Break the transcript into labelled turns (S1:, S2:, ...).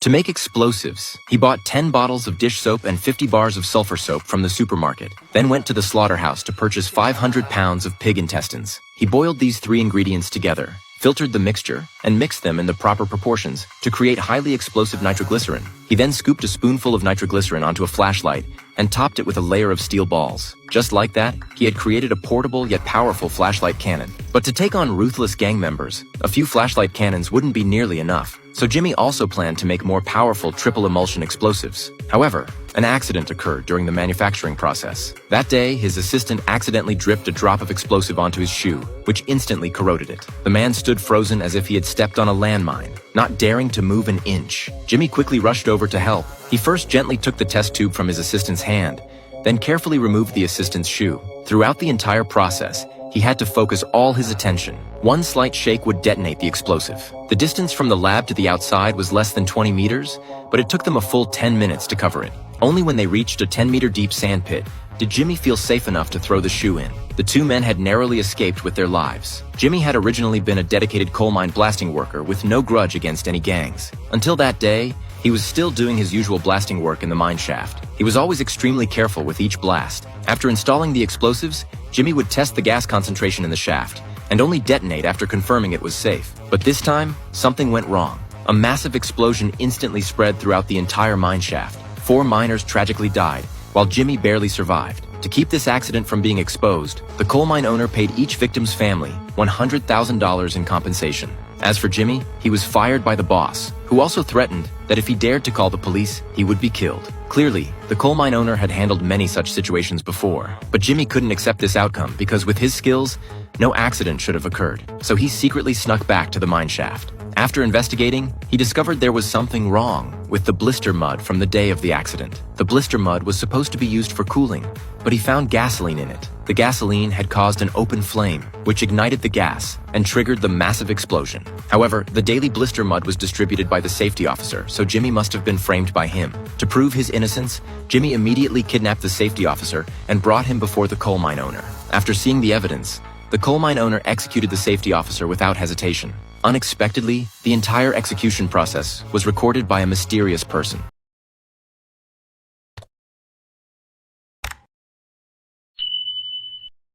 S1: To make explosives, he bought 10 bottles of dish soap and 50 bars of sulfur soap from the supermarket, then went to the slaughterhouse to purchase 500 pounds of pig intestines. He boiled these 3 ingredients together, filtered the mixture, and mixed them in the proper proportions to create highly explosive nitroglycerin. He then scooped a spoonful of nitroglycerin onto a flashlight and topped it with a layer of steel balls. Just like that, he had created a portable yet powerful flashlight cannon. But to take on ruthless gang members, a few flashlight cannons wouldn't be nearly enough. So Jimmy also planned to make more powerful triple emulsion explosives. However, an accident occurred during the manufacturing process. That day, his assistant accidentally dripped a drop of explosive onto his shoe, which instantly corroded it. The man stood frozen as if he had stepped on a landmine, not daring to move an inch. Jimmy quickly rushed over to help. He first gently took the test tube from his assistant's hand, then carefully removed the assistant's shoe. Throughout the entire process, he had to focus all his attention. One slight shake would detonate the explosive. The distance from the lab to the outside was less than 20 meters, but it took them a full 10 minutes to cover it. Only when they reached a 10-meter deep sand pit did Jimmy feel safe enough to throw the shoe in. The 2 men had narrowly escaped with their lives. Jimmy had originally been a dedicated coal mine blasting worker with no grudge against any gangs. Until that day, he was still doing his usual blasting work in the mine shaft. He was always extremely careful with each blast. After installing the explosives, Jimmy would test the gas concentration in the shaft and only detonate after confirming it was safe. But this time, something went wrong. A massive explosion instantly spread throughout the entire mine shaft. 4 miners tragically died, while Jimmy barely survived. To keep this accident from being exposed, the coal mine owner paid each victim's family $100,000 in compensation. As for Jimmy, he was fired by the boss, who also threatened that if he dared to call the police, he would be killed. Clearly, the coal mine owner had handled many such situations before, but Jimmy couldn't accept this outcome because with his skills, no accident should have occurred. So he secretly snuck back to the mine shaft. After investigating, he discovered there was something wrong with the blister mud from the day of the accident. The blister mud was supposed to be used for cooling, but he found gasoline in it. The gasoline had caused an open flame, which ignited the gas and triggered the massive explosion. However, the daily blister mud was distributed by the safety officer, so Jimmy must have been framed by him. To prove his innocence, Jimmy immediately kidnapped the safety officer and brought him before the coal mine owner. After seeing the evidence, the coal mine owner executed the safety officer without hesitation. Unexpectedly, the entire execution process was recorded by a mysterious person.